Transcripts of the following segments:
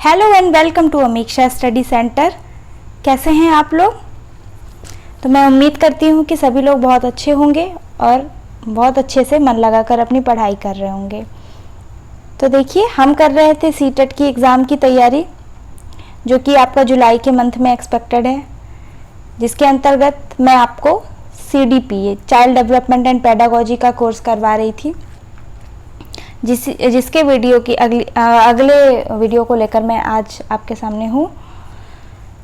Hello and welcome to Amiksha study centre. कैसे हैं आप लोग? तो मैं उम्मीद करती हूँ कि सभी लोग बहुत अच्छे होंगे और बहुत अच्छे से मन लगाकर अपनी पढ़ाई कर रहे होंगे। तो देखिए, हम कर रहे थे सीटेट की एग्ज़ाम की तैयारी, जो कि आपका जुलाई के मंथ में एक्सपेक्टेड है, जिसके अंतर्गत मैं आपको CDP child development and pedagogy का कोर्स करवा रही थी, जिसके वीडियो की अगले वीडियो को लेकर मैं आज आपके सामने हूँ।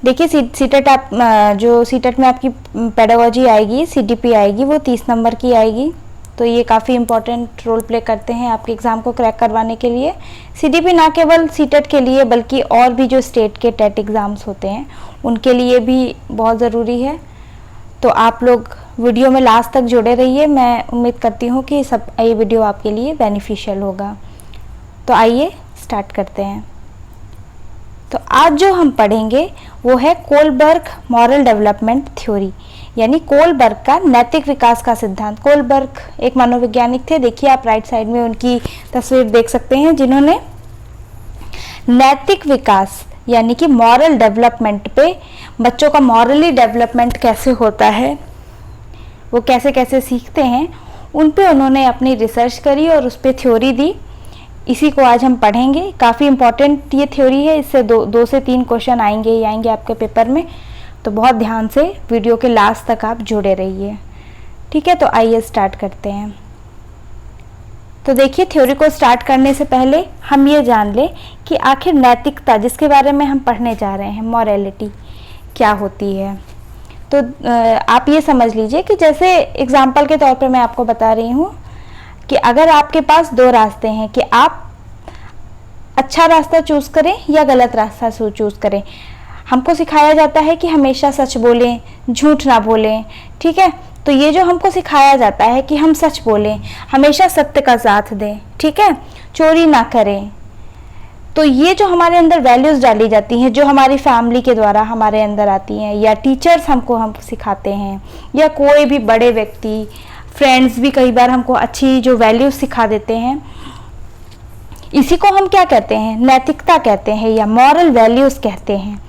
देखिए, सीटेट आप जो सीटेट में आपकी पेडागोजी आएगी, CDP आएगी, वो 30 नंबर की आएगी। तो ये काफ़ी इम्पोर्टेंट रोल प्ले करते हैं आपके एग्ज़ाम को क्रैक करवाने के लिए। CDP ना केवल सीटेट के लिए बल्कि और भी जो स्टेट के टेट एग्ज़ाम्स होते हैं उनके लिए भी बहुत ज़रूरी है। तो आप लोग वीडियो में लास्ट तक जुड़े रहिए। मैं उम्मीद करती हूँ कि ये वीडियो आपके लिए बेनिफिशियल होगा। तो आइए स्टार्ट करते हैं। तो आज जो हम पढ़ेंगे वो है कोलबर्ग मॉरल डेवलपमेंट थ्योरी, यानी कोलबर्ग का नैतिक विकास का सिद्धांत। कोलबर्ग एक मनोवैज्ञानिक थे। देखिए, आप राइट साइड में उनकी तस्वीर देख सकते हैं, जिन्होंने नैतिक विकास यानी कि मॉरल डेवलपमेंट पे, बच्चों का मॉरली डेवलपमेंट कैसे होता है, वो कैसे कैसे सीखते हैं, उन पे उन्होंने अपनी रिसर्च करी और उस पर थ्योरी दी। इसी को आज हम पढ़ेंगे। काफ़ी इम्पॉर्टेंट ये थ्योरी है। इससे दो से तीन क्वेश्चन आएंगे ही आएंगे आपके पेपर में। तो बहुत ध्यान से वीडियो के लास्ट तक आप जुड़े रहिए, ठीक है? तो आइए स्टार्ट करते हैं। तो देखिए, थ्योरी को स्टार्ट करने से पहले हम ये जान लें कि आखिर नैतिकता, जिसके बारे में हम पढ़ने जा रहे हैं, मॉरलिटी क्या होती है। तो आप ये समझ लीजिए कि जैसे एग्जाम्पल के तौर पे मैं आपको बता रही हूँ कि अगर आपके पास दो रास्ते हैं कि आप अच्छा रास्ता चूज़ करें या गलत रास्ता चूज़ करें। हमको सिखाया जाता है कि हमेशा सच बोलें, झूठ ना बोलें, ठीक है? तो ये जो हमको सिखाया जाता है कि हम सच बोलें, हमेशा सत्य का साथ दें, ठीक है, चोरी ना करें। तो ये जो हमारे अंदर वैल्यूज़ डाली जाती हैं, जो हमारी फैमिली के द्वारा हमारे अंदर आती हैं, या टीचर्स हम सिखाते हैं, या कोई भी बड़े व्यक्ति, फ्रेंड्स भी कई बार हमको अच्छी जो वैल्यूज़ सिखा देते हैं, इसी को हम क्या कहते हैं? नैतिकता कहते हैं या मॉरल वैल्यूज़ कहते हैं।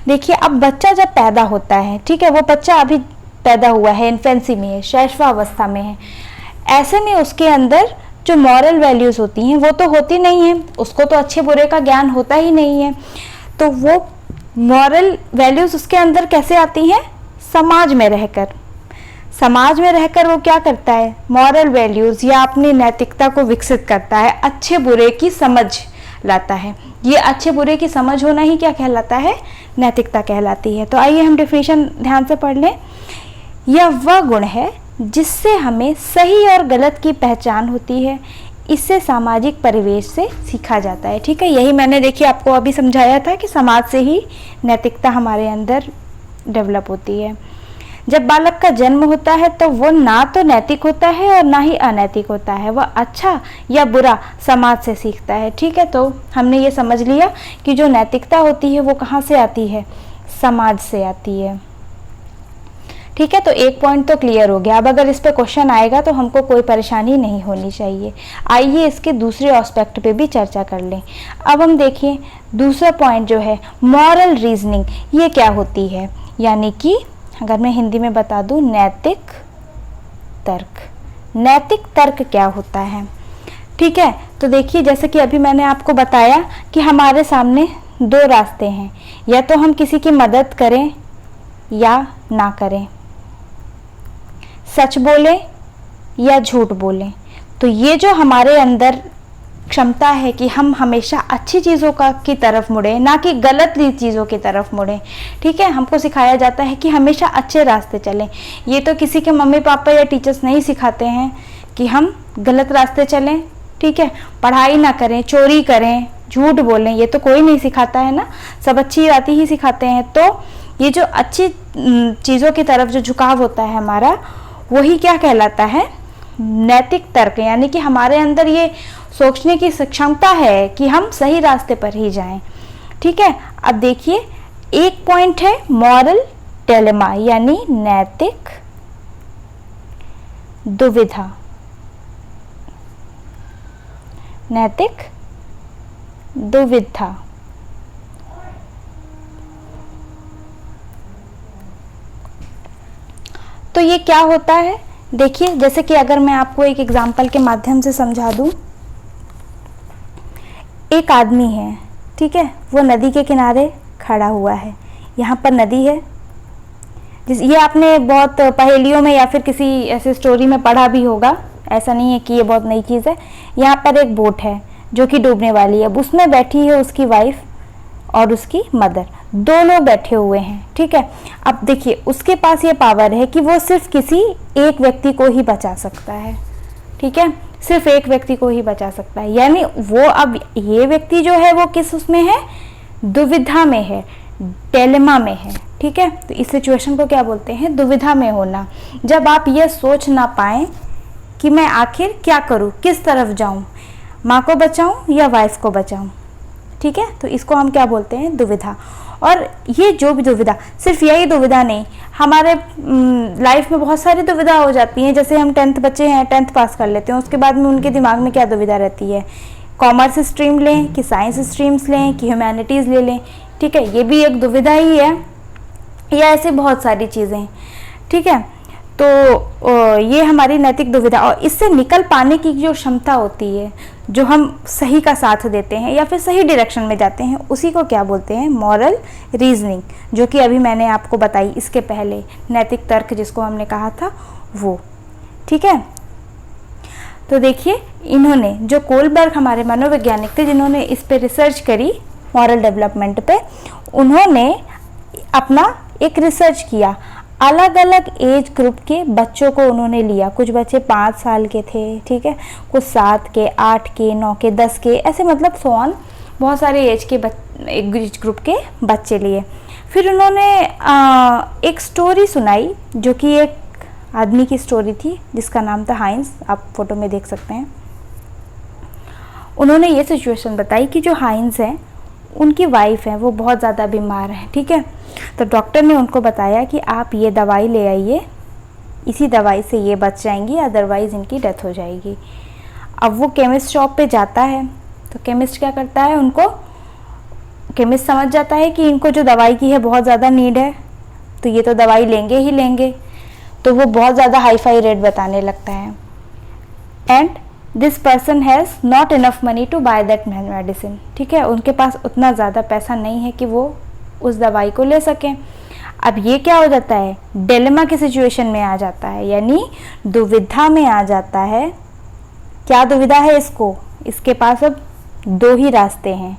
देखिए, अब बच्चा जब पैदा होता है, ठीक है, वो बच्चा अभी पैदा हुआ है, इन्फेंसी में है, शैशवावस्था में है। ऐसे में उसके अंदर जो मॉरल वैल्यूज़ होती हैं वो तो होती नहीं है, उसको तो अच्छे बुरे का ज्ञान होता ही नहीं है। तो वो मॉरल वैल्यूज़ उसके अंदर कैसे आती हैं? समाज में रहकर वो क्या करता है? मॉरल वैल्यूज़ या अपनी नैतिकता को विकसित करता है, अच्छे बुरे की समझ लाता है। ये अच्छे बुरे की समझ होना ही क्या कहलाता है? नैतिकता कहलाती है। तो आइए हम डेफिनेशन ध्यान से पढ़ लें। यह वह गुण है जिससे हमें सही और गलत की पहचान होती है। इससे सामाजिक परिवेश से सीखा जाता है, ठीक है? यही मैंने देखिए आपको अभी समझाया था कि समाज से ही नैतिकता हमारे अंदर डेवलप होती है। जब बालक का जन्म होता है तो वो ना तो नैतिक होता है और ना ही अनैतिक होता है। वह अच्छा या बुरा समाज से सीखता है, ठीक है? तो हमने ये समझ लिया कि जो नैतिकता होती है वो कहाँ से आती है? समाज से आती है, ठीक है? तो एक पॉइंट तो क्लियर हो गया। अब अगर इस पे क्वेश्चन आएगा तो हमको कोई परेशानी नहीं होनी चाहिए। आइए इसके दूसरे एस्पेक्ट पे भी चर्चा कर लें। अब हम देखिए दूसरा पॉइंट जो है मॉरल रीजनिंग, ये क्या होती है? यानी कि अगर मैं हिंदी में बता दूं, नैतिक तर्क। नैतिक तर्क क्या होता है, ठीक है? तो देखिए, जैसे कि अभी मैंने आपको बताया कि हमारे सामने दो रास्ते हैं, या तो हम किसी की मदद करें या ना करें, सच बोलें या झूठ बोलें। तो ये जो हमारे अंदर क्षमता है कि हम हमेशा अच्छी चीज़ों की तरफ मुड़ें, ना कि गलत चीज़ों की तरफ मुड़ें, ठीक है? हमको सिखाया जाता है कि हमेशा अच्छे रास्ते चलें। ये तो किसी के मम्मी पापा या टीचर्स नहीं सिखाते हैं कि हम गलत रास्ते चलें, ठीक है? पढ़ाई ना करें, चोरी करें, झूठ बोलें, ये तो कोई नहीं सिखाता है ना। सब अच्छी बातें ही सिखाते हैं। तो ये जो अच्छी चीज़ों की तरफ जो झुकाव होता है हमारा, वही क्या कहलाता है? नैतिक तर्क। यानी कि हमारे अंदर ये सोचने की क्षमता है कि हम सही रास्ते पर ही जाएं, ठीक है? अब देखिए, एक पॉइंट है मॉरल डिलेमा, यानी नैतिक दुविधा। नैतिक दुविधा, तो ये क्या होता है, देखिए जैसे कि अगर मैं आपको एक एग्जाम्पल के माध्यम से समझा दूं, एक आदमी है, ठीक है, वो नदी के किनारे खड़ा हुआ है, यहाँ पर नदी है, ये आपने बहुत पहेलियों में या फिर किसी ऐसे स्टोरी में पढ़ा भी होगा, ऐसा नहीं है कि ये बहुत नई चीज़ है। यहाँ पर एक बोट है जो कि डूबने वाली है, अब उसमें बैठी है उसकी वाइफ और उसकी मदर, दो लोग बैठे हुए हैं, ठीक है। अब देखिए उसके पास ये पावर है कि वो सिर्फ किसी एक व्यक्ति को ही बचा सकता है, ठीक है, सिर्फ एक व्यक्ति को ही बचा सकता है, यानी वो अब ये व्यक्ति जो है वो किस उसमें है, दुविधा में है, डिलेमा में है, ठीक है। तो इस सिचुएशन को क्या बोलते हैं, दुविधा में होना, जब आप ये सोच ना पाए कि मैं आखिर क्या करूं, किस तरफ जाऊं, माँ को बचाऊं या वाइफ को बचाऊं, ठीक है, तो इसको हम क्या बोलते हैं, दुविधा। और ये जो भी दुविधा, सिर्फ यही दुविधा नहीं, हमारे लाइफ में बहुत सारी दुविधा हो जाती हैं। जैसे हम 10th बच्चे हैं, 10th पास कर लेते हैं, उसके बाद में उनके दिमाग में क्या दुविधा रहती है, कॉमर्स स्ट्रीम लें कि साइंस स्ट्रीम्स लें कि ह्यूमैनिटीज़ ले लें, ठीक है, ये भी एक दुविधा ही है, या ऐसे बहुत सारी चीज़ें, ठीक है। तो ये हमारी नैतिक दुविधा, और इससे निकल पाने की जो क्षमता होती है, जो हम सही का साथ देते हैं या फिर सही डायरेक्शन में जाते हैं, उसी को क्या बोलते हैं, मॉरल रीजनिंग, जो कि अभी मैंने आपको बताई इसके पहले, नैतिक तर्क जिसको हमने कहा था वो, ठीक है। तो देखिए इन्होंने, जो कोलबर्ग हमारे मनोवैज्ञानिक थे जिन्होंने इस पे रिसर्च करी मॉरल डेवलपमेंट पे, उन्होंने अपना एक रिसर्च किया, अलग अलग एज ग्रुप के बच्चों को उन्होंने लिया, कुछ बच्चे 5 साल के थे, ठीक है, कुछ 7 के, 8 के, 9 के, 10 के, ऐसे मतलब सोन बहुत सारे एज ग्रुप के बच्चे लिए। फिर उन्होंने एक स्टोरी सुनाई जो कि एक आदमी की स्टोरी थी जिसका नाम था हाइंस, आप फोटो में देख सकते हैं। उन्होंने ये सिचुएशन बताई कि जो हाइंस है उनकी वाइफ है वो बहुत ज़्यादा बीमार है, ठीक है, तो डॉक्टर ने उनको बताया कि आप ये दवाई ले आइए, इसी दवाई से ये बच जाएंगी, अदरवाइज़ इनकी डेथ हो जाएगी। अब वो केमिस्ट शॉप पे जाता है, तो केमिस्ट क्या करता है, उनको केमिस्ट समझ जाता है कि इनको जो दवाई की है बहुत ज़्यादा नीड है, तो ये तो दवाई लेंगे ही लेंगे, तो वो बहुत ज़्यादा हाई फाई रेट बताने लगता है। And this person has not enough money to buy that medicine, ठीक है, उनके पास उतना ज़्यादा पैसा नहीं है कि वो उस दवाई को ले सकें। अब ये क्या हो जाता है, डिलेमा की सिचुएशन में आ जाता है, यानी दुविधा में आ जाता है। क्या दुविधा है इसको, इसके पास अब 2 ही रास्ते हैं,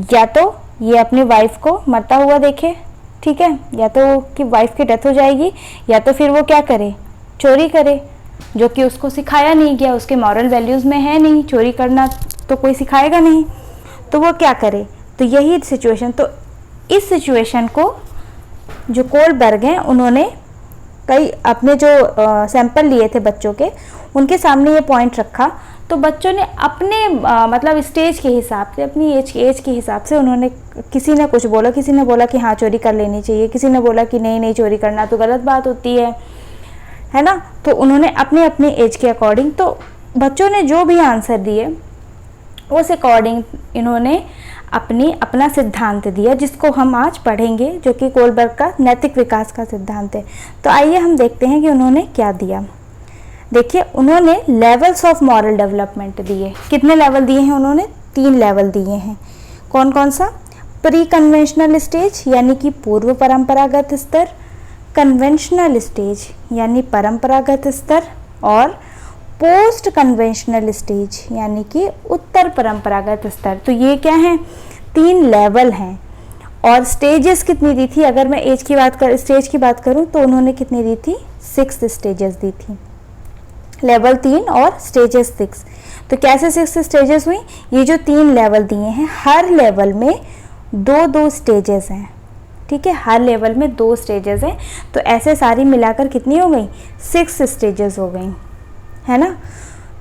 या तो ये अपनी वाइफ को मरता हुआ देखे, ठीक है, या तो कि वाइफ की डेथ हो जाएगी, या तो फिर वो क्या करे, चोरी करे, जो कि उसको सिखाया नहीं गया, उसके मॉरल वैल्यूज़ में है नहीं, चोरी करना तो कोई सिखाएगा नहीं, तो वो क्या करे, तो यही सिचुएशन। तो इस सिचुएशन को जो कोलबर्ग हैं उन्होंने कई अपने जो सैंपल लिए थे बच्चों के, उनके सामने ये पॉइंट रखा, तो बच्चों ने अपने मतलब स्टेज के हिसाब से, अपनी एज के हिसाब से उन्होंने, किसी ने कुछ बोला, किसी ने बोला कि हाँ चोरी कर लेनी चाहिए, किसी ने बोला कि नहीं नहीं चोरी करना तो गलत बात होती है ना। तो उन्होंने अपने अपने एज के अकॉर्डिंग, तो बच्चों ने जो भी आंसर दिए उस अकॉर्डिंग इन्होंने अपना सिद्धांत दिया, जिसको हम आज पढ़ेंगे, जो कि कोलबर्ग का नैतिक विकास का सिद्धांत है। तो आइए हम देखते हैं कि उन्होंने क्या दिया। देखिए उन्होंने लेवल्स ऑफ मॉरल डेवलपमेंट दिए। कितने लेवल दिए हैं उन्होंने, 3 लेवल दिए हैं। कौन कौन सा, प्री कन्वेंशनल स्टेज यानी कि पूर्व परंपरागत स्तर, कन्वेंशनल स्टेज यानी परंपरागत स्तर, और पोस्ट कन्वेंशनल स्टेज यानी कि उत्तर परंपरागत स्तर। तो ये क्या हैं, 3 लेवल हैं। और स्टेजेस कितनी दी थी, अगर मैं स्टेज की बात करूं तो उन्होंने कितनी दी थी, 6 स्टेजेस दी थी, लेवल 3 और स्टेजेस 6। तो कैसे 6 स्टेजेस हुई, ये जो 3 लेवल दिए हैं, हर लेवल में 2-2 स्टेजेस हैं, ठीक है, हर लेवल में 2 स्टेजेस हैं। तो ऐसे सारी मिलाकर कितनी हो गई, 6 स्टेजेस हो गई, है ना।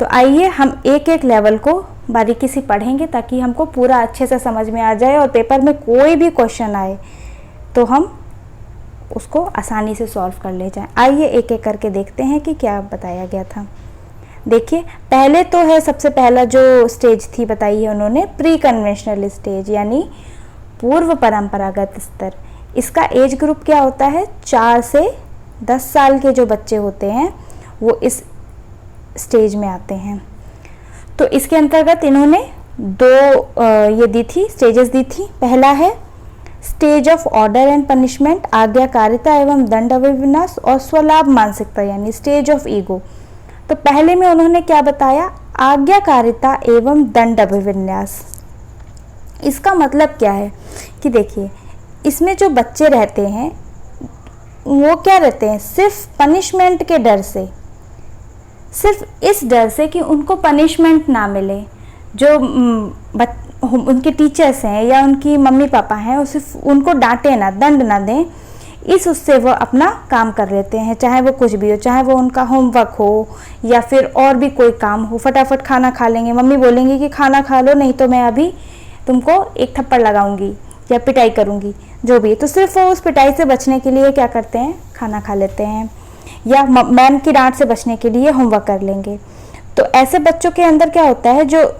तो आइए हम एक एक लेवल को बारीकी से पढ़ेंगे ताकि हमको पूरा अच्छे से समझ में आ जाए, और पेपर में कोई भी क्वेश्चन आए तो हम उसको आसानी से सॉल्व कर ले जाएं। आइए एक एक करके देखते हैं कि क्या बताया गया था। देखिए पहले तो है, सबसे पहला जो स्टेज थी बताई है उन्होंने, प्री कन्वेंशनल स्टेज यानी पूर्व परंपरागत स्तर। इसका एज ग्रुप क्या होता है, 4 से 10 साल के जो बच्चे होते हैं वो इस स्टेज में आते हैं। तो इसके अंतर्गत इन्होंने दो ये दी थी, स्टेजेस दी थी। पहला है stage of order and punishment, आज्ञाकारिता एवं दंड अभिविन्यास, और स्वलाभ मानसिकता यानी स्टेज ऑफ ईगो। तो पहले में उन्होंने क्या बताया, आज्ञाकारिता एवं दंड अभिविन्यास। इसका मतलब क्या है कि देखिए, इसमें जो बच्चे रहते हैं वो क्या रहते हैं, सिर्फ पनिशमेंट के डर से, सिर्फ इस डर से कि उनको पनिशमेंट ना मिले, जो उनके टीचर्स हैं या उनकी मम्मी पापा हैं वो सिर्फ उनको डांटे ना, दंड ना दें, इस उससे वो अपना काम कर लेते हैं, चाहे वो कुछ भी हो, चाहे वो उनका होमवर्क हो या फिर और भी कोई काम हो। फटाफट खाना खा लेंगे, मम्मी बोलेंगी कि खाना खा लो नहीं तो मैं अभी तुमको एक थप्पड़ लगाऊंगी या पिटाई करूंगी, जो भी। तो सिर्फ वो उस पिटाई से बचने के लिए क्या करते हैं, खाना खा लेते हैं, या मैम की डांट से बचने के लिए होमवर्क कर लेंगे। तो ऐसे बच्चों के अंदर क्या होता है, जो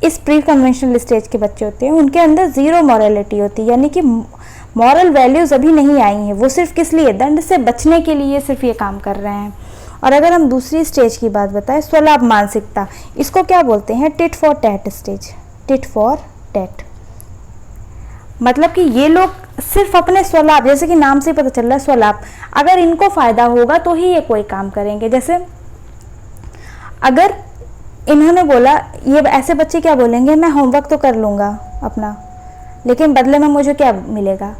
इस प्री कन्वेंशनल स्टेज के बच्चे होते हैं उनके अंदर जीरो मॉरलिटी होती है, यानी कि मॉरल वैल्यूज अभी नहीं आई हैं। वो सिर्फ किस लिए, दंड से बचने के लिए सिर्फ ये काम कर रहे हैं। और अगर हम दूसरी स्टेज की बात बताएं, स्वलाभ मानसिकता, इसको क्या बोलते हैं, tit for tat stage. Tit for tat मतलब कि ये लोग सिर्फ अपने स्वलाभ, जैसे कि नाम से पता चल रहा है स्वलाभ, अगर इनको फायदा होगा तो ही ये कोई काम करेंगे। जैसे अगर इन्होंने बोला, ये ऐसे बच्चे क्या बोलेंगे, मैं होमवर्क तो कर लूँगा अपना, लेकिन बदले में मुझे क्या मिलेगा।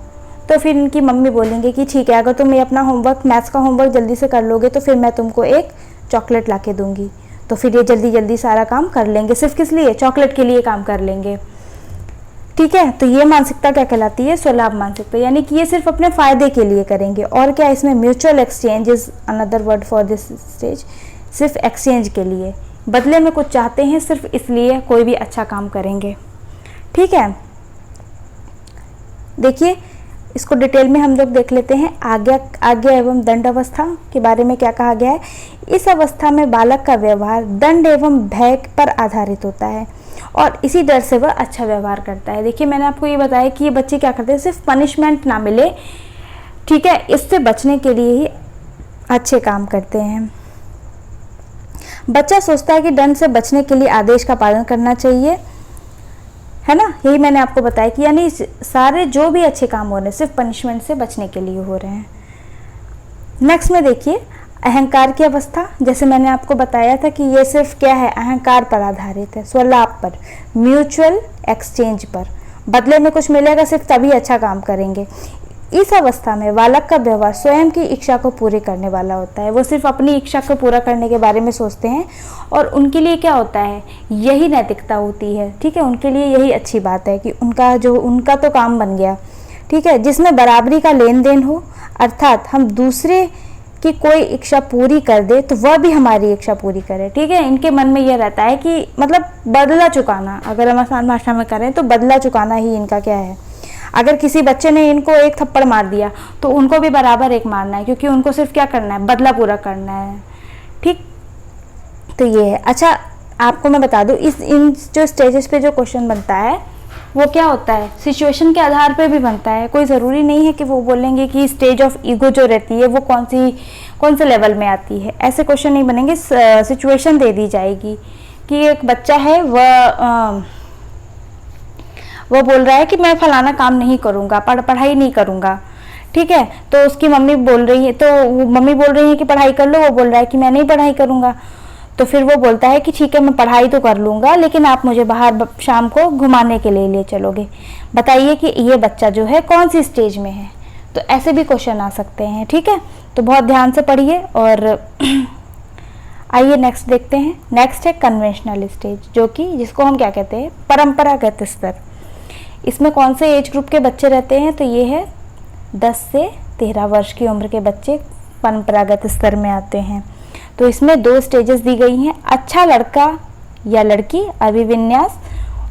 तो फिर इनकी मम्मी बोलेंगे कि ठीक है, अगर तुम ये अपना होमवर्क, मैथ्स का होमवर्क जल्दी से कर लोगे तो फिर मैं तुमको एक चॉकलेट ला के दूँगी। तो फिर ये जल्दी जल्दी सारा काम कर लेंगे, सिर्फ किस लिए, चॉकलेट के लिए काम कर लेंगे। ठीक है, तो ये मानसिकता क्या कहलाती है, स्वलाभ मानसिकता, यानी कि ये सिर्फ अपने फायदे के लिए करेंगे। और क्या, इसमें mutual exchange is another word for this stage, सिर्फ एक्सचेंज के लिए, बदले में कुछ चाहते हैं, सिर्फ इसलिए कोई भी अच्छा काम करेंगे। ठीक है, देखिए इसको डिटेल में हम लोग देख लेते हैं। आज्ञा एवं दंड अवस्था के बारे में क्या कहा गया है। इस अवस्था में बालक का व्यवहार दंड एवं भय पर आधारित होता है और इसी डर से वह अच्छा व्यवहार करता है। देखिए मैंने आपको ये बताया कि ये बच्चे क्या करते हैं, सिर्फ पनिशमेंट ना मिले, ठीक है, इससे बचने के लिए ही अच्छे काम करते हैं। बच्चा सोचता है कि दंड से बचने के लिए आदेश का पालन करना चाहिए, है ना, यही मैंने आपको बताया कि यानी सारे जो भी अच्छे काम हो रहे हैं सिर्फ पनिशमेंट से बचने के लिए हो रहे हैं। नेक्स्ट में देखिए अहंकार की अवस्था, जैसे मैंने आपको बताया था कि ये सिर्फ क्या है, अहंकार पर आधारित है, स्वलाभ पर, म्यूचुअल एक्सचेंज पर, बदले में कुछ मिलेगा सिर्फ तभी अच्छा काम करेंगे। इस अवस्था में बालक का व्यवहार स्वयं की इच्छा को पूरी करने वाला होता है। वो सिर्फ अपनी इच्छा को पूरा करने के बारे में सोचते हैं और उनके लिए क्या होता है, यही नैतिकता होती है। ठीक है, उनके लिए यही अच्छी बात है कि उनका तो काम बन गया। ठीक है, जिसमें बराबरी का लेन देन हो, अर्थात हम दूसरे की कोई इच्छा पूरी कर दे तो वह भी हमारी इच्छा पूरी करे। ठीक है, इनके मन में यह रहता है कि मतलब बदला चुकाना, अगर हम आसान भाषा में करें तो बदला चुकाना ही इनका क्या है। अगर किसी बच्चे ने इनको एक थप्पड़ मार दिया तो उनको भी बराबर एक मारना है, क्योंकि उनको सिर्फ क्या करना है, बदला पूरा करना है। ठीक, तो ये है। अच्छा आपको मैं बता दूं, इन जो स्टेजेस पे जो क्वेश्चन बनता है वो क्या होता है, सिचुएशन के आधार पे भी बनता है। कोई ज़रूरी नहीं है कि वो बोलेंगे कि स्टेज ऑफ ईगो जो रहती है वो कौन से लेवल में आती है, ऐसे क्वेश्चन नहीं बनेंगे। सिचुएशन दे दी जाएगी कि एक बच्चा है, वो बोल रहा है कि मैं फलाना काम नहीं करूँगा, पढ़ाई नहीं करूँगा। ठीक है, तो उसकी मम्मी बोल रही है, तो मम्मी बोल रही है कि पढ़ाई कर लो, वो बोल रहा है कि मैं नहीं पढ़ाई करूँगा। तो फिर वो बोलता है कि ठीक है मैं पढ़ाई तो कर लूँगा, लेकिन आप मुझे बाहर शाम को घुमाने के लिए ले चलोगे। बताइए कि ये बच्चा जो है कौन सी स्टेज में है। तो ऐसे भी क्वेश्चन आ सकते हैं। ठीक है, तो बहुत ध्यान से पढ़िए। और आइए नेक्स्ट देखते हैं। नेक्स्ट है कन्वेंशनल स्टेज, जो कि जिसको हम क्या कहते हैं, परंपरागत स्तर। इसमें कौन से एज ग्रुप के बच्चे रहते हैं, तो ये है 10 से 13 वर्ष की उम्र के बच्चे परंपरागत स्तर में आते हैं। तो इसमें 2 स्टेजेस दी गई हैं, अच्छा लड़का या लड़की, अभिविन्यास,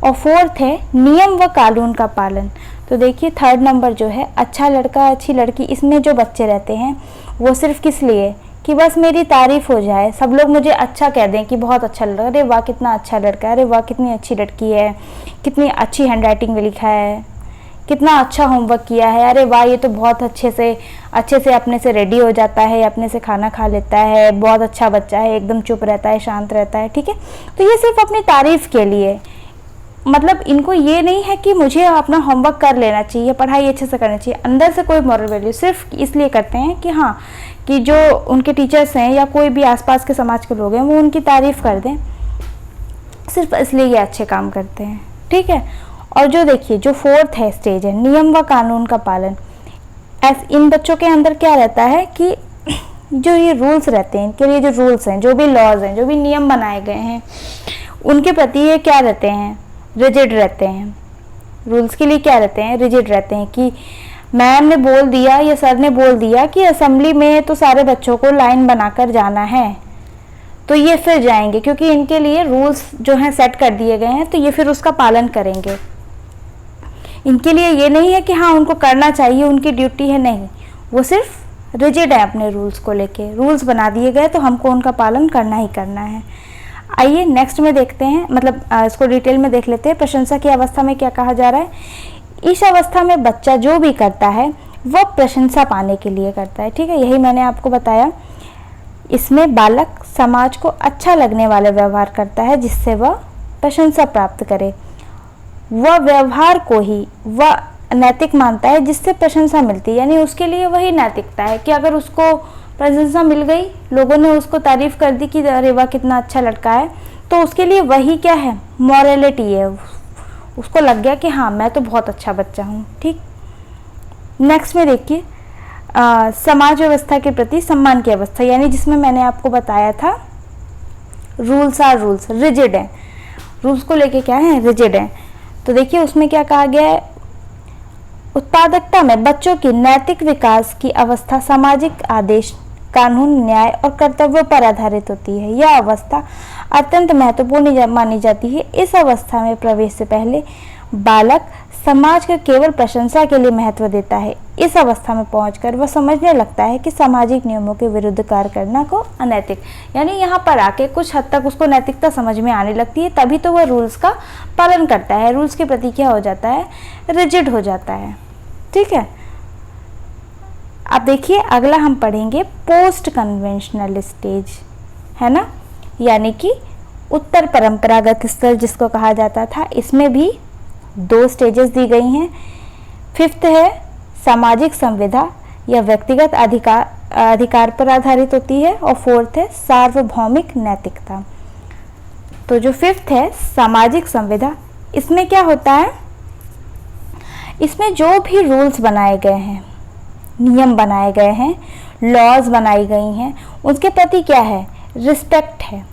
और 4th है नियम व कानून का पालन। तो देखिए 3rd नंबर जो है अच्छा लड़का अच्छी लड़की, इसमें जो बच्चे रहते हैं वो सिर्फ किस लिए, कि बस मेरी तारीफ हो जाए, सब लोग मुझे अच्छा कह दें कि बहुत अच्छा लड़का, अरे वाह कितना अच्छा लड़का है, अरे वाह कितनी अच्छी लड़की है, कितनी अच्छी हैंडराइटिंग में लिखा है, कितना अच्छा होमवर्क किया है, अरे वाह ये तो बहुत अच्छे से अपने से रेडी हो जाता है, अपने से खाना खा लेता है, बहुत अच्छा बच्चा है, एकदम चुप रहता है, शांत रहता है, ठीक है। तो ये सिर्फ अपनी तारीफ के लिए, मतलब इनको ये नहीं है कि मुझे अपना होमवर्क कर लेना चाहिए, पढ़ाई अच्छे से करनी चाहिए, अंदर से कोई मॉरल वैल्यू, सिर्फ इसलिए करते हैं कि हाँ, कि जो उनके टीचर्स हैं या कोई भी आसपास के समाज के लोग हैं वो उनकी तारीफ कर दें, सिर्फ इसलिए ये अच्छे काम करते हैं, ठीक है। और जो देखिए जो फोर्थ है स्टेज है, नियम व कानून का पालन। इन बच्चों के अंदर क्या रहता है कि जो ये रूल्स रहते हैं, इनके लिए जो रूल्स हैं, जो भी लॉज हैं, जो भी नियम बनाए गए हैं, उनके प्रति ये क्या रहते हैं, रिजिड रहते हैं। रूल्स के लिए क्या रहते हैं, रिजिड रहते हैं कि मैम ने बोल दिया या सर ने बोल दिया कि असेंबली में तो सारे बच्चों को लाइन बनाकर जाना है, तो ये फिर जाएंगे, क्योंकि इनके लिए रूल्स जो हैं सेट कर दिए गए हैं, तो ये फिर उसका पालन करेंगे। इनके लिए ये नहीं है कि हाँ उनको करना चाहिए, उनकी ड्यूटी है, नहीं, वो सिर्फ रिजिड है अपने रूल्स को लेके, रूल्स बना दिए गए तो हमको उनका पालन करना ही करना है। आइए नेक्स्ट में देखते हैं, मतलब इसको डिटेल में देख लेते हैं। प्रशंसा की अवस्था में क्या कहा जा रहा है, इस अवस्था में बच्चा जो भी करता है वह प्रशंसा पाने के लिए करता है, ठीक है, यही मैंने आपको बताया। इसमें बालक समाज को अच्छा लगने वाला व्यवहार करता है जिससे वह प्रशंसा प्राप्त करे, वह व्यवहार को ही वह नैतिक मानता है जिससे प्रशंसा मिलती है, यानी उसके लिए वही नैतिकता है कि अगर उसको प्रशंसा मिल गई, लोगों ने उसको तारीफ कर दी कि अरे वाह कितना अच्छा लड़का है, तो उसके लिए वही क्या है, मॉरलिटी है, उसको लग गया कि हाँ मैं तो बहुत अच्छा बच्चा हूँ, ठीक। नेक्स्ट में देखिए समाज व्यवस्था के प्रति सम्मान की अवस्था, यानी जिसमें मैंने आपको बताया था रूल्स आर रूल्स, रिजिड है, रूल्स को लेके क्या है, रिजिड है। तो देखिए उसमें क्या कहा गया है, उत्पादकता में बच्चों की नैतिक विकास की अवस्था सामाजिक आदेश, कानून, न्याय और कर्तव्यों पर आधारित होती है। यह अवस्था अत्यंत महत्वपूर्ण मानी जाती है। इस अवस्था में प्रवेश से पहले बालक समाज को केवल प्रशंसा के लिए महत्व देता है। इस अवस्था में पहुंचकर वह समझने लगता है कि सामाजिक नियमों के विरुद्ध कार्य करना को अनैतिक, यानी यहाँ पर आके कुछ हद तक उसको नैतिकता समझ में आने लगती है, तभी तो वह रूल्स का पालन करता है, रूल्स के प्रति क्या हो जाता है, रिजिड हो जाता है, ठीक है। अब देखिए अगला हम पढ़ेंगे पोस्ट कन्वेंशनल स्टेज, है ना, यानी कि उत्तर परंपरागत स्तर जिसको कहा जाता था। इसमें भी 2 स्टेजेस दी गई हैं। 5th है सामाजिक संविदा या व्यक्तिगत अधिकार पर आधारित होती है, और 4th है सार्वभौमिक नैतिकता। तो जो 5th है सामाजिक संविदा, इसमें क्या होता है, इसमें जो भी रूल्स बनाए गए हैं, नियम बनाए गए हैं, लॉज बनाई गई हैं, उसके प्रति क्या है, रिस्पेक्ट है।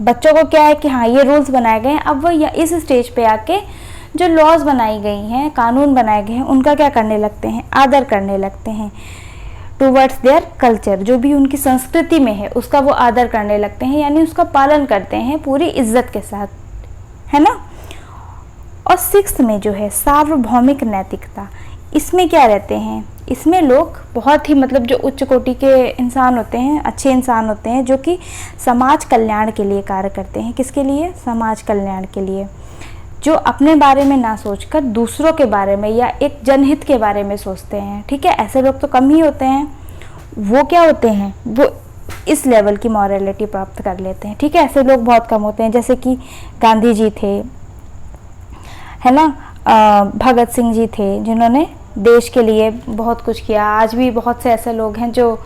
बच्चों को क्या है कि हाँ ये रूल्स बनाए गए हैं, अब वो इस स्टेज पे आके जो लॉज बनाई गई हैं, कानून बनाए गए हैं, उनका क्या करने लगते हैं, आदर करने लगते हैं। टूवर्ड्स देयर कल्चर, जो भी उनकी संस्कृति में है उसका वो आदर करने लगते हैं, यानी उसका पालन करते हैं पूरी इज्जत के साथ, है ना। और 6th में जो है सार्वभौमिक नैतिकता, इसमें क्या रहते हैं, इसमें लोग बहुत ही मतलब जो उच्च कोटि के इंसान होते हैं, अच्छे इंसान होते हैं, जो कि समाज कल्याण के लिए कार्य करते हैं। किसके लिए, समाज कल्याण के लिए, जो अपने बारे में ना सोचकर दूसरों के बारे में या एक जनहित के बारे में सोचते हैं, ठीक है। ऐसे लोग तो कम ही होते हैं, वो क्या होते हैं, वो इस लेवल की मॉरलिटी प्राप्त कर लेते हैं, ठीक है। ऐसे लोग बहुत कम होते हैं, जैसे कि गांधी जी थे, है ना, भगत सिंह जी थे, जिन्होंने देश के लिए बहुत कुछ किया। आज भी बहुत से ऐसे लोग हैं जो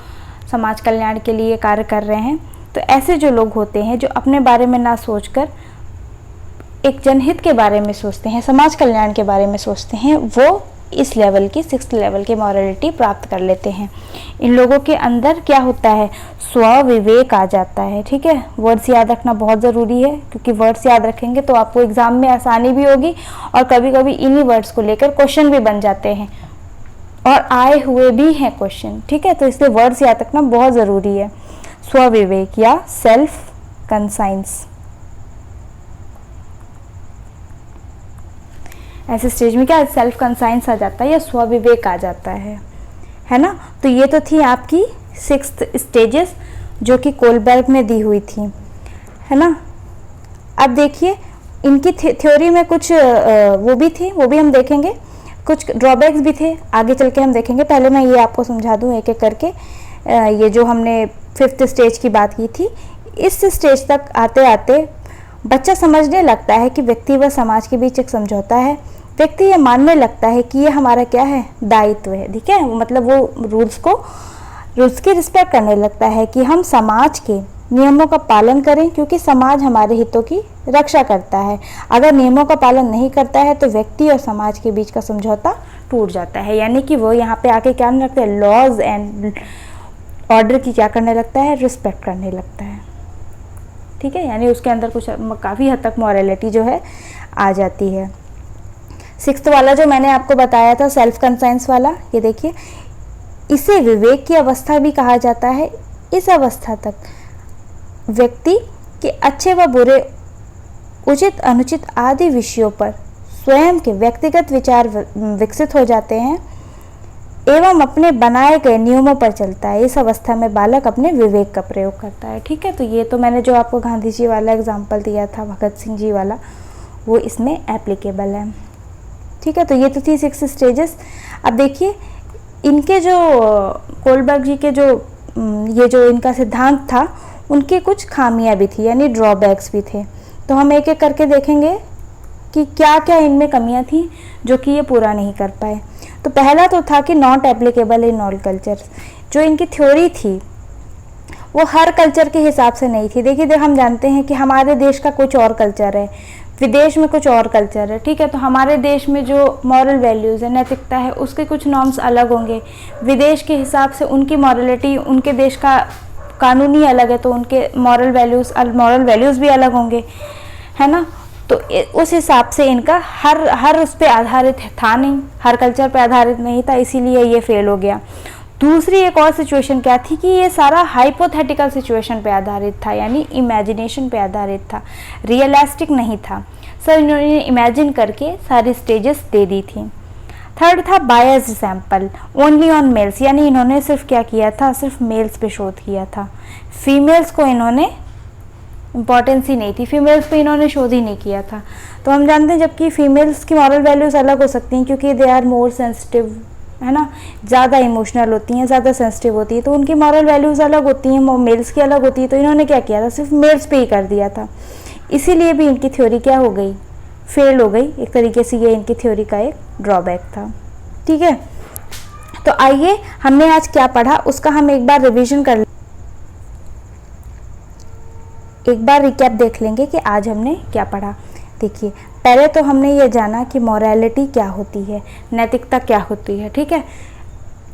समाज कल्याण के लिए कार्य कर रहे हैं। तो ऐसे जो लोग होते हैं जो अपने बारे में ना सोचकर एक जनहित के बारे में सोचते हैं, समाज कल्याण के बारे में सोचते हैं, वो इस लेवल की 6th लेवल की मॉरलिटी प्राप्त कर लेते हैं। इन लोगों के अंदर क्या होता है, स्वविवेक आ जाता है, ठीक है। वर्ड्स याद रखना बहुत ज़रूरी है, क्योंकि वर्ड्स याद रखेंगे तो आपको एग्जाम में आसानी भी होगी, और कभी कभी इन्हीं वर्ड्स को लेकर क्वेश्चन भी बन जाते हैं, और आए हुए भी हैं क्वेश्चन, ठीक है। तो इसलिए वर्ड्स याद रखना बहुत ज़रूरी है। स्वविवेक या सेल्फ कंसाइंस, ऐसे स्टेज में क्या सेल्फ कंसाइंस आ जाता है या स्वविवेक आ जाता है ना। तो ये तो थी आपकी 6th स्टेजेस जो कि कोलबर्ग ने दी हुई थी, है ना। अब देखिए इनकी थ्योरी में कुछ वो भी थी, वो भी हम देखेंगे। कुछ ड्रॉबैक्स भी थे, आगे चल के हम देखेंगे। पहले मैं ये आपको समझा दूँ एक एक करके। ये जो हमने 5th स्टेज की बात की थी, इस स्टेज तक आते आते बच्चा समझने लगता है कि व्यक्ति व समाज के बीच एक समझौता है। व्यक्ति ये मानने लगता है कि ये हमारा क्या है, दायित्व है। ठीक है, मतलब वो रूल्स की रिस्पेक्ट करने लगता है कि हम समाज के नियमों का पालन करें, क्योंकि समाज हमारे हितों की रक्षा करता है। अगर नियमों का पालन नहीं करता है तो व्यक्ति और समाज के बीच का समझौता टूट जाता है। यानी कि वो यहाँ पे आके क्या रखते हैं, लॉज एंड ऑर्डर की क्या करने लगता है, रिस्पेक्ट करने लगता है। ठीक है, यानी उसके अंदर कुछ काफ़ी हद तक मॉरलिटी जो है आ जाती है। 6th वाला जो मैंने आपको बताया था, सेल्फ कंसाइंस वाला, ये देखिए, इसे विवेक की अवस्था भी कहा जाता है। इस अवस्था तक व्यक्ति के अच्छे व बुरे, उचित अनुचित आदि विषयों पर स्वयं के व्यक्तिगत विचार विकसित हो जाते हैं एवं अपने बनाए गए नियमों पर चलता है। इस अवस्था में बालक अपने विवेक का प्रयोग करता है। ठीक है, तो ये तो मैंने जो आपको गांधी जी वाला एग्जाम्पल दिया था, भगत सिंह जी वाला, वो इसमें एप्लीकेबल है। ठीक है, तो ये तो थी 6 स्टेजेस। अब देखिए, इनके जो कोलबर्ग जी के जो ये जो इनका सिद्धांत था, उनके कुछ खामियां भी थी, यानी ड्रॉबैक्स भी थे। तो हम एक एक करके देखेंगे कि क्या क्या इनमें कमियां थी जो कि ये पूरा नहीं कर पाए। तो पहला तो था कि not applicable in all culture. जो इनकी थ्योरी थी वो हर कल्चर के हिसाब से नहीं थी। देखिए, हम जानते हैं कि हमारे देश का कुछ और कल्चर है, विदेश में कुछ और कल्चर है। ठीक है, तो हमारे देश में जो मॉरल वैल्यूज़ है, नैतिकता है, उसके कुछ नॉर्म्स अलग होंगे। विदेश के हिसाब से उनकी मॉरलिटी, उनके देश का कानून ही अलग है, तो उनके मॉरल वैल्यूज़ भी अलग होंगे, है ना। तो उस हिसाब से इनका हर उस पर आधारित था नहीं, हर कल्चर पे आधारित नहीं था, इसीलिए ये फेल हो गया। दूसरी एक और सिचुएशन क्या थी कि ये सारा हाइपोथेटिकल सिचुएशन पे आधारित था, यानी इमेजिनेशन पे आधारित था, रियलिस्टिक नहीं था। सर इन्होंने इमेजिन करके सारी स्टेजेस दे दी थी। थर्ड था biased sample only on males, यानी इन्होंने सिर्फ क्या किया था, सिर्फ मेल्स पे शोध किया था। फीमेल्स को इन्होंने इम्पॉर्टेंस ही नहीं थी, फीमेल्स पे इन्होंने शोध ही नहीं किया था। तो हम जानते हैं जबकि फीमेल्स की मॉरल वैल्यूज़ अलग हो सकती हैं, क्योंकि दे आर मोर सेंसिटिव, है ना, ज़्यादा इमोशनल होती हैं, ज़्यादा सेंसिटिव होती है, तो उनकी मॉरल वैल्यूज़ अलग होती हैं, मेल्स की अलग होती है। तो इन्होंने क्या किया था, सिर्फ मेल्स पे ही कर दिया था। इसीलिए भी इनकी थ्योरी क्या हो गई, फेल हो गई। एक तरीके से ये इनकी थ्योरी का एक ड्रॉबैक था। ठीक है, तो आइए हमने आज क्या पढ़ा उसका हम एक बार रिवीजन कर, एक बार रिकैप देख लेंगे कि आज हमने क्या पढ़ा। देखिए, पहले तो हमने ये जाना कि मॉरलिटी क्या होती है, नैतिकता क्या होती है। ठीक है,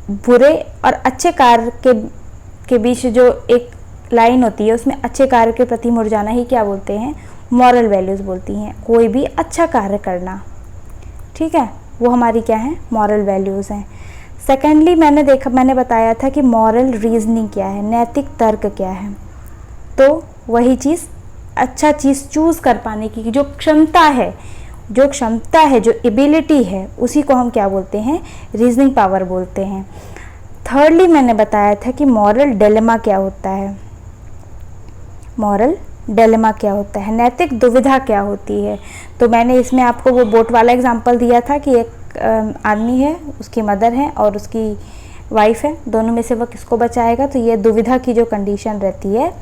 बुरे और अच्छे कार्य के बीच जो एक लाइन होती है, उसमें अच्छे कार्य के प्रति मुड़ जाना ही क्या बोलते हैं, मॉरल वैल्यूज़ बोलती हैं। कोई भी अच्छा कार्य करना, ठीक है, वो हमारी क्या है, मॉरल वैल्यूज़ हैं। सेकेंडली मैंने बताया था कि मॉरल रीजनिंग क्या है, नैतिक तर्क क्या है। तो वही चीज़, अच्छा चीज़ चूज़ कर पाने की जो क्षमता है, जो एबिलिटी है, उसी को हम क्या बोलते हैं, रीजनिंग पावर बोलते हैं। थर्डली मैंने बताया था कि मॉरल डिलेमा क्या होता है, मॉरल डिलेमा क्या होता है, नैतिक दुविधा क्या होती है। तो मैंने इसमें आपको वो बोट वाला एग्जांपल दिया था कि एक आदमी है, उसकी मदर है और उसकी वाइफ है, दोनों में से वो किसको बचाएगा। तो ये दुविधा की जो कंडीशन रहती है,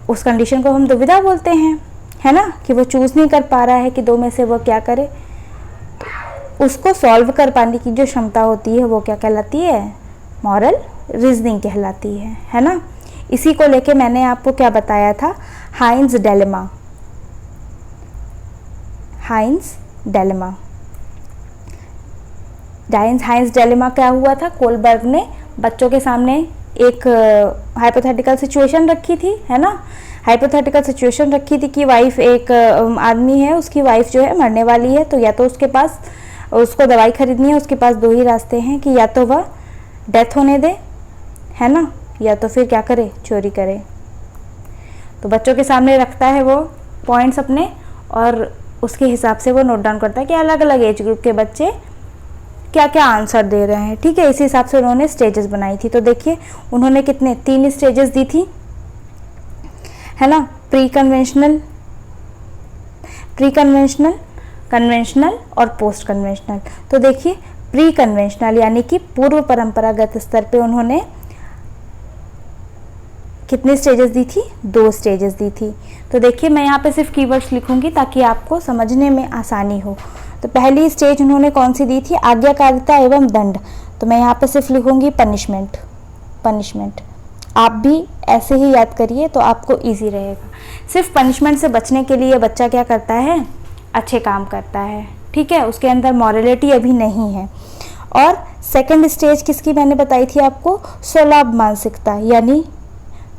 उस कंडीशन को हम दुविधा बोलते हैं, है ना, कि वो चूज़ नहीं कर पा रहा है कि दो में से वो क्या करे। उसको सॉल्व कर पाने की जो क्षमता होती है वो क्या कहलाती है, मॉरल रीजनिंग कहलाती है ना। इसी को लेके मैंने आपको क्या बताया था, हाइंस डिलेमा। हाइंस डिलेमा क्या हुआ था, कोलबर्ग ने बच्चों के सामने एक हाइपोथेटिकल सिचुएशन रखी थी, है ना। हाइपोथेटिकल सिचुएशन रखी थी कि वाइफ, एक आदमी है, उसकी वाइफ जो है मरने वाली है, तो या तो उसके पास उसको दवाई खरीदनी है, उसके पास दो ही रास्ते हैं कि या तो वह डेथ होने दे, है ना, या तो फिर क्या करे, चोरी करे। तो बच्चों के सामने रखता है वो पॉइंट्स अपने, और उसके हिसाब से वो नोट डाउन करता है कि अलग अलग एज ग्रुप के बच्चे क्या क्या आंसर दे रहे हैं। ठीक है, इसी हिसाब से उन्होंने स्टेजेस बनाई थी। तो देखिए, उन्होंने कितने, 3 स्टेजेस दी थी, है ना, प्री कन्वेंशनल, कन्वेंशनल और पोस्ट कन्वेंशनल। तो देखिए प्री कन्वेंशनल यानी कि पूर्व परंपरागत स्तर पे उन्होंने कितने स्टेजेस दी थी, 2 स्टेजेस दी थी। तो देखिए मैं यहाँ पे सिर्फ कीवर्ड्स लिखूंगी ताकि आपको समझने में आसानी हो। तो पहली स्टेज उन्होंने कौन सी दी थी, आज्ञाकारिता एवं दंड। तो मैं यहाँ पे सिर्फ लिखूंगी पनिशमेंट, पनिशमेंट। आप भी ऐसे ही याद करिए तो आपको इजी रहेगा। सिर्फ पनिशमेंट से बचने के लिए बच्चा क्या करता है, अच्छे काम करता है, ठीक है, उसके अंदर मॉरलिटी अभी नहीं है। और सेकंड स्टेज किसकी मैंने बताई थी आपको, स्वलाभ मानसिकता, यानी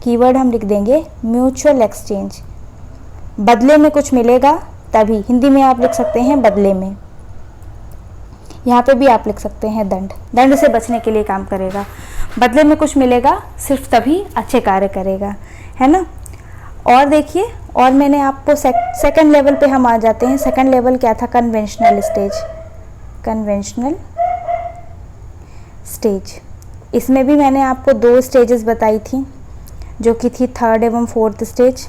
कीवर्ड हम लिख देंगे म्यूचुअल एक्सचेंज, बदले में कुछ मिलेगा तभी, हिंदी में आप लिख सकते हैं बदले में, यहाँ पे भी आप लिख सकते हैं दंड, दंड से बचने के लिए काम करेगा, बदले में कुछ मिलेगा सिर्फ तभी अच्छे कार्य करेगा, है ना। और देखिए, और मैंने आपको सेकंड लेवल पे हम आ जाते हैं। सेकंड लेवल क्या था, कन्वेंशनल स्टेज, कन्वेंशनल स्टेज। इसमें भी मैंने आपको 2 स्टेजेस बताई थी जो कि थी थर्ड एवं फोर्थ स्टेज।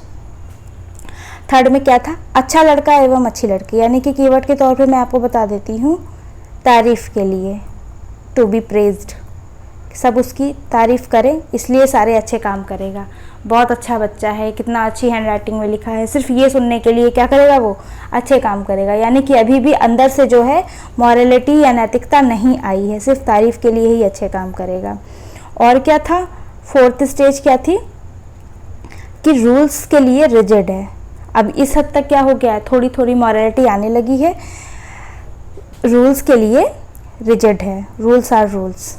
थर्ड में क्या था, अच्छा लड़का एवं अच्छी लड़की, यानी कि कीवर्ड के तौर पे मैं आपको बता देती हूँ, तारीफ के लिए, टू बी प्रेज्ड, सब उसकी तारीफ करें इसलिए सारे अच्छे काम करेगा, बहुत अच्छा बच्चा है, कितना अच्छी हैंड राइटिंग में लिखा है, सिर्फ ये सुनने के लिए क्या करेगा, वो अच्छे काम करेगा। यानी कि अभी भी अंदर से जो है मॉरलिटी या नैतिकता नहीं आई है, सिर्फ तारीफ के लिए ही अच्छे काम करेगा। और क्या था, फोर्थ स्टेज क्या थी कि रूल्स के लिए रिजिड है। अब इस हद तक क्या हो गया है, थोड़ी थोड़ी मॉरलिटी आने लगी है, रूल्स के लिए रिजिड है, रूल्स आर रूल्स,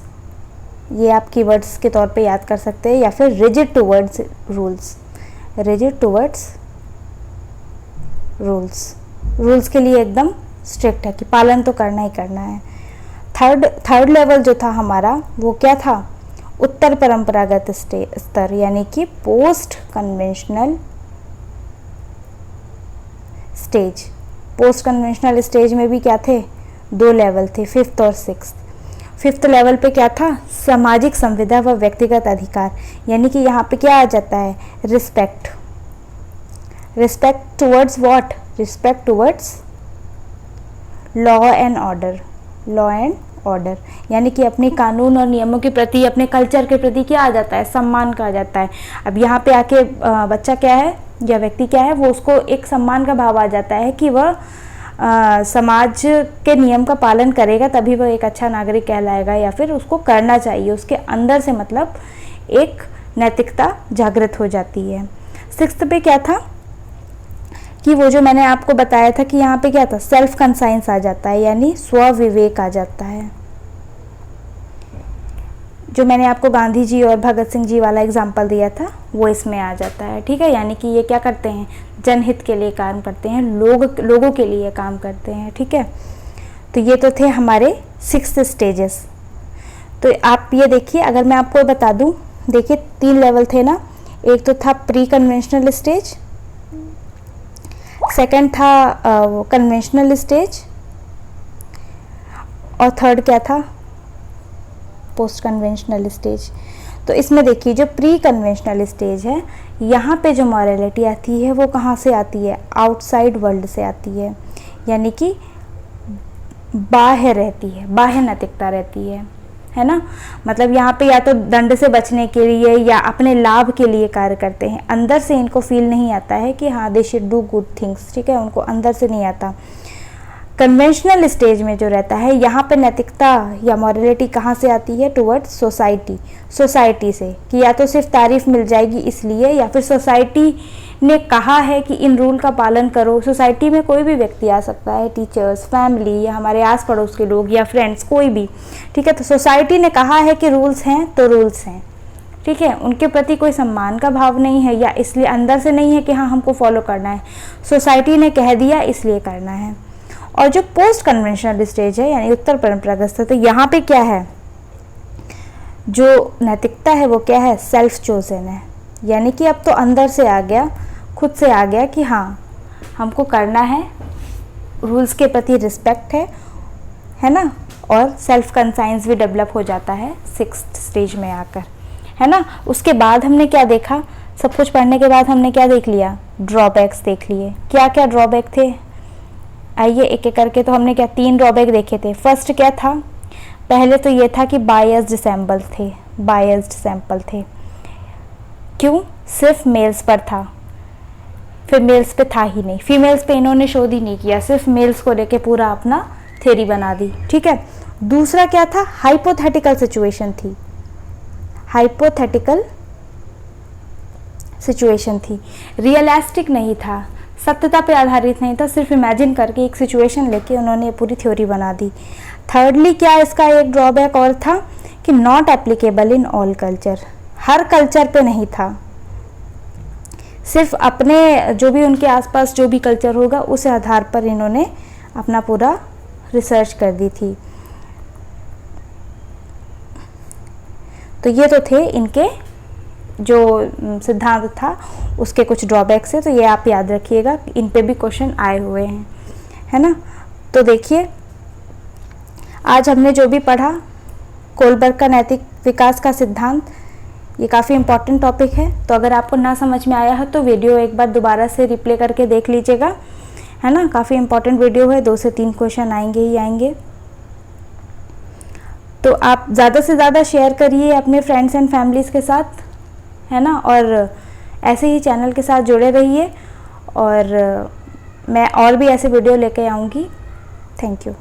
ये आप कीवर्ड्स के तौर पे याद कर सकते हैं, या फिर rigid towards rules, rigid towards rules, rules के लिए एकदम स्ट्रिक्ट है कि पालन तो करना ही करना है। थर्ड लेवल जो था हमारा वो क्या था, उत्तर परंपरागत स्तर, यानी कि post conventional stage. Post conventional stage में भी क्या थे, 2 लेवल थे, 5th और 6th। 5th लेवल पे क्या था, सामाजिक संविदा व व्यक्तिगत अधिकार, यानी कि यहाँ पे क्या आ जाता है, respect, respect towards what, respect towards law and order, law and order, यानी कि अपने कानून और नियमों के प्रति, अपने कल्चर के प्रति क्या आ जाता है, सम्मान का आ जाता है। अब यहाँ पे आके बच्चा क्या है या व्यक्ति क्या है, वो उसको एक सम्मान का भाव आ जाता है कि वह समाज के नियम का पालन करेगा तभी वह एक अच्छा नागरिक कहलाएगा, या फिर उसको करना चाहिए, उसके अंदर से मतलब एक नैतिकता जागृत हो जाती है। 6th पे क्या था कि वो जो मैंने आपको बताया था कि यहाँ पे क्या था, सेल्फ कंसाइंस आ जाता है, यानी स्व विवेक आ जाता है। जो मैंने आपको गांधी जी और भगत सिंह जी वाला एग्जाम्पल दिया था वो इसमें आ जाता है, ठीक है। यानी कि ये क्या करते हैं, जनहित के लिए काम करते हैं, लोगों के लिए काम करते हैं, ठीक है। तो ये तो थे हमारे 6 स्टेजेस। तो आप ये देखिए, अगर मैं आपको बता दूं, देखिए 3 लेवल थे ना, एक तो था प्री कन्वेंशनल स्टेज, सेकंड था कन्वेंशनल स्टेज, और थर्ड क्या था, पोस्ट कन्वेंशनल स्टेज। तो इसमें देखिए जो प्री कन्वेंशनल स्टेज है, यहाँ पे जो मॉरलिटी आती है वो कहाँ से आती है, आउटसाइड वर्ल्ड से आती है, यानी कि बाह्य रहती है, बाह्य नैतिकता रहती है ना। मतलब यहाँ पे या तो दंड से बचने के लिए या अपने लाभ के लिए कार्य करते हैं, अंदर से इनको फील नहीं आता है कि हाँ they should do good things, ठीक है, उनको अंदर से नहीं आता। कन्वेंशनल स्टेज में जो रहता है, यहाँ पे नैतिकता या मॉरलिटी कहाँ से आती है, टुवर्ड्स सोसाइटी, सोसाइटी से, कि या तो सिर्फ तारीफ मिल जाएगी इसलिए, या फिर सोसाइटी ने कहा है कि इन रूल का पालन करो। सोसाइटी में कोई भी व्यक्ति आ सकता है, टीचर्स, फैमिली, या हमारे आस पड़ोस के लोग, या फ्रेंड्स, कोई भी, ठीक है। तो सोसाइटी ने कहा है कि रूल्स हैं तो रूल्स हैं, ठीक है, उनके प्रति कोई सम्मान का भाव नहीं है, या इसलिए अंदर से नहीं है कि हाँ हमको फॉलो करना है, सोसाइटी ने कह दिया इसलिए करना है। और जो पोस्ट कन्वेंशनल स्टेज है, यानी उत्तर परंपरागत, तो यहाँ पे क्या है, जो नैतिकता है वो क्या है, सेल्फ चोजन है, यानी कि अब तो अंदर से आ गया, खुद से आ गया कि हाँ हमको करना है, रूल्स के प्रति रिस्पेक्ट है ना, और सेल्फ कंसाइंस भी डेवलप हो जाता है 6th स्टेज में आकर, है ना। उसके बाद हमने क्या देखा, सब कुछ पढ़ने के बाद हमने क्या देख लिया, ड्रॉबैक्स देख लिए। क्या क्या ड्रॉबैक थे, आइए एक एक करके, तो हमने क्या 3 ड्रॉबैक देखे थे। फर्स्ट क्या था, पहले तो ये था कि बायस्ड सैंपल थे, बायस्ड सैंपल थे। क्यों, सिर्फ मेल्स पर था, फिर मेल्स पे था ही नहीं, फीमेल्स पे इन्होंने शोध ही नहीं किया, सिर्फ मेल्स को लेके पूरा अपना थ्योरी बना दी, ठीक है। दूसरा क्या था, हाइपोथेटिकल सिचुएशन थी, हाइपोथेटिकल सिचुएशन थी, रियलिस्टिक नहीं था, सत्यता पे आधारित नहीं था, सिर्फ इमेजिन करके एक सिचुएशन लेके उन्होंने पूरी थ्योरी बना दी। थर्डली क्या इसका एक ड्रॉबैक और था कि not applicable in all culture, her culture पे नहीं था, सिर्फ अपने जो भी उनके आसपास जो भी कल्चर होगा उस आधार पर इन्होंने अपना पूरा रिसर्च कर दी थी। तो ये तो थे इनके जो सिद्धांत था उसके कुछ ड्रॉबैक्स है, तो ये आप याद रखिएगा, इन पे भी क्वेश्चन आए हुए हैं, है ना। तो देखिए आज हमने जो भी पढ़ा, कोलबर्ग का नैतिक विकास का सिद्धांत, ये काफ़ी इम्पॉर्टेंट टॉपिक है। तो अगर आपको ना समझ में आया है तो वीडियो एक बार दोबारा से रिप्ले करके देख लीजिएगा, है ना। काफ़ी इम्पॉर्टेंट वीडियो है, 2 से 3 क्वेश्चन आएंगे ही आएंगे। तो आप ज़्यादा से ज़्यादा शेयर करिए अपने फ्रेंड्स एंड फैमिलीज़ के साथ, है ना, और ऐसे ही चैनल के साथ जुड़े रहिए, और मैं और भी ऐसे वीडियो लेके आऊँगी। Thank you.